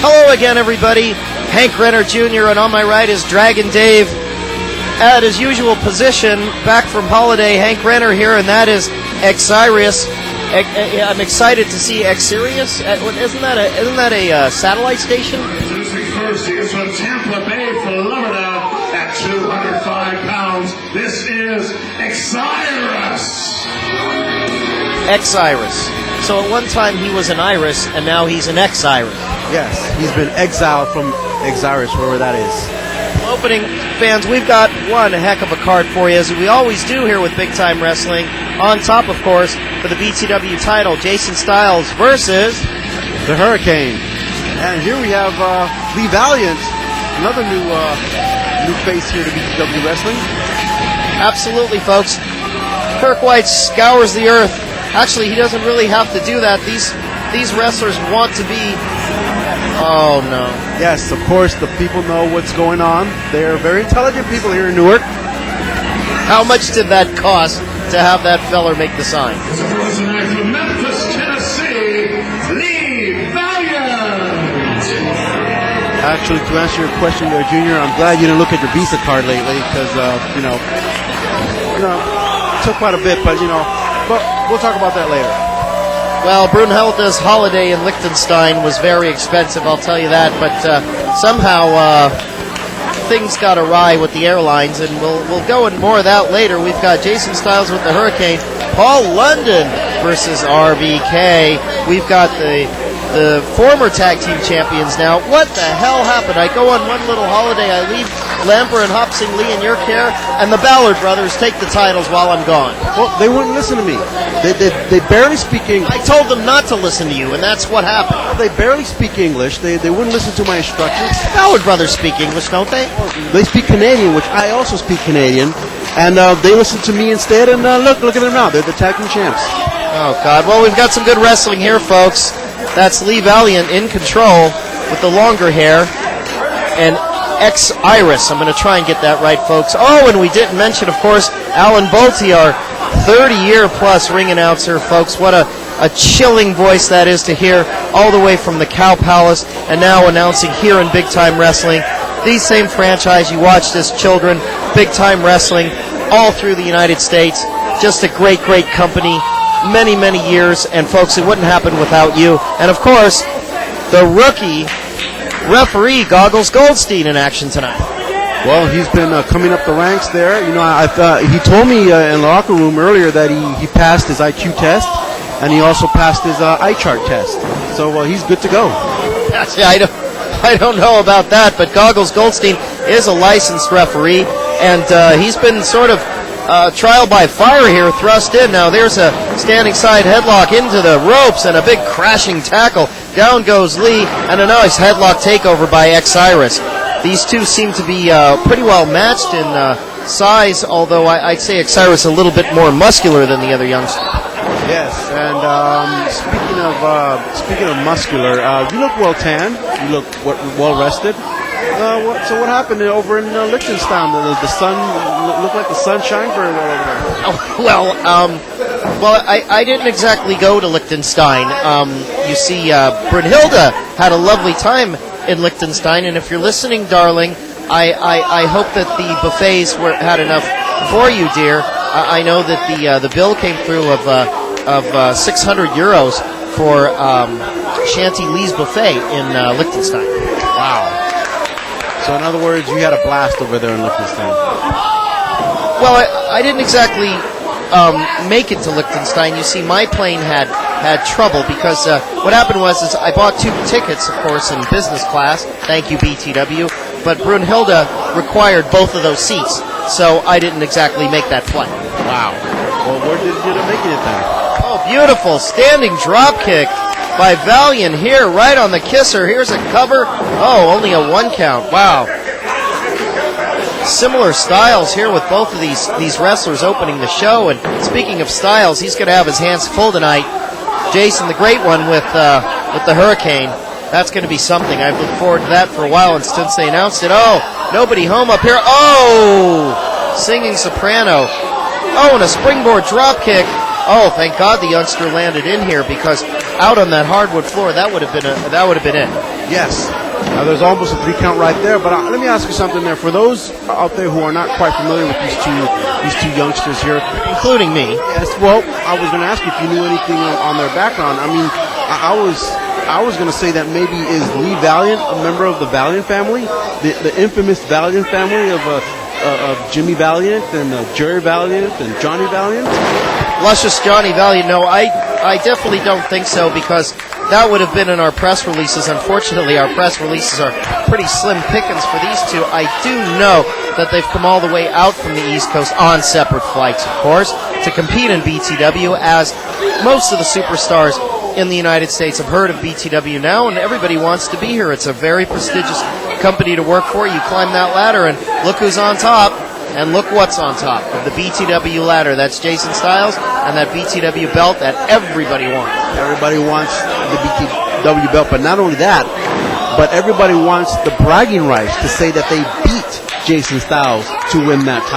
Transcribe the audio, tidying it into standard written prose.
Hello again, everybody. Hank Renner Jr. and on my right is Dragon Dave. At his usual position, back from holiday, Hank Renner here, and that is Xrius. I'm excited to see Xrius. Isn't that a satellite station? First, he is from Tampa Bay, Florida, at 205 pounds. This is Xrius. Xrius. So at one time he was an Iris, and now he's an Xrius. Yes, he's been exiled from Xrius, wherever that is. Opening fans, we've got one heck of a card for you, as we always do here with Big Time Wrestling. On top, of course, for the BTW title, Jason Styles versus the Hurricane. And here we have Lee Valiant, another new face here to BTW Wrestling. Absolutely, folks. Kirk White scours the earth. Actually, he doesn't really have to do that. These wrestlers want to be... Oh, no. Yes, of course, the people know what's going on. They're very intelligent people here in Newark. How much did that cost to have that feller make the sign? From Memphis, Tennessee, Lee Valiant. Actually, to answer your question there, Junior, I'm glad you didn't look at your Visa card lately, because, it took quite a bit, but we'll talk about that later. Well, Brunhilde's holiday in Liechtenstein was very expensive, I'll tell you that, but somehow things got awry with the airlines, and we'll go into more of that later. We've got Jason Styles with the Hurricane, Paul London versus RBK. We've got the former tag team champions now. What the hell happened? I go on one little holiday, I leave Lamper and Hopsing Lee in your care, and the Ballard brothers take the titles while I'm gone. Well, they wouldn't listen to me. They barely speak English. I told them not to listen to you, and that's what happened. Well, they barely speak English. They wouldn't listen to my instructions. The Ballard brothers speak English, don't they? Well, they speak Canadian, which I also speak Canadian, and they listen to me instead, and look at them now. They're the tag team champs. Oh, God. Well, we've got some good wrestling here, folks. That's Lee Valiant in control with the longer hair, and Xrius. I'm going to try and get that right, folks. Oh, and we didn't mention, of course, Alan Bolte, our 30-year-plus ring announcer, folks. What a chilling voice that is to hear all the way from the Cow Palace, and now announcing here in Big Time Wrestling. The same franchise you watched as children, Big Time Wrestling, all through the United States. Just a great, great company. Many, many years, and folks, it wouldn't happen without you. And of course, the rookie referee, Goggles Goldstein, in action tonight. Well, he's been coming up the ranks there. I thought he told me in the locker room earlier that he passed his IQ test, and he also passed his eye chart test. So he's good to go. I don't know about that, but Goggles Goldstein is a licensed referee, and he's been sort of trial by fire here, thrust in. Now there's a standing side headlock into the ropes and a big crashing tackle. Down goes Lee, and a nice headlock takeover by Xrius. These two seem to be pretty well matched in size, although I'd say Xrius a little bit more muscular than the other youngster. Yes, and speaking of muscular, you look well tanned. You look well rested. So what happened over in Liechtenstein? The sun looked like the sun shined very well over there. Well, I didn't exactly go to Liechtenstein. You see, Brunhilde had a lovely time in Liechtenstein, and if you're listening, darling, I hope that the buffets had enough for you, dear. I know that the bill came through of 600 euros for Shanty Lee's buffet in Liechtenstein. Wow. So in other words, you had a blast over there in Liechtenstein. Well, I didn't exactly make it to Liechtenstein. You see, my plane had trouble because what happened was I bought 2 tickets, of course, in business class. Thank you, BTW. But Brunhilde required both of those seats, so I didn't exactly make that flight. Wow. Well, where did you end up making it then? Oh, beautiful standing drop kick by Valiant here, right on the kisser. Here's a cover. Oh, only a 1 count. Wow. Similar styles here with both of these wrestlers opening the show. And speaking of styles, he's going to have his hands full tonight. Jason, the great one with the Hurricane. That's going to be something. I've looked forward to that for a while, and since they announced it, nobody home up here. Oh, singing soprano. Oh, and a springboard drop kick. Oh, thank God the youngster landed in here, because out on that hardwood floor, that would have been it. Yes. There's almost a 3 count right there, but let me ask you something there. For those out there who are not quite familiar with these two youngsters here, including me. Yes. Well, I was going to ask you if you knew anything on their background. I mean, I was going to say that maybe is Lee Valiant a member of the Valiant family, the infamous Valiant family of Jimmy Valiant and Jerry Valiant and Johnny Valiant. Luscious Johnny Valiant. No, I definitely don't think so, because that would have been in our press releases. Unfortunately, our press releases are pretty slim pickings for these two. I do know that they've come all the way out from the East Coast on separate flights, of course, to compete in BTW, as most of the superstars in the United States have heard of BTW now, and everybody wants to be here. It's a very prestigious company to work for. You climb that ladder, and look who's on top. And look what's on top of the BTW ladder. That's Jason Styles and that BTW belt that everybody wants. Everybody wants the BTW belt, but not only that, but everybody wants the bragging rights to say that they beat Jason Styles to win that title.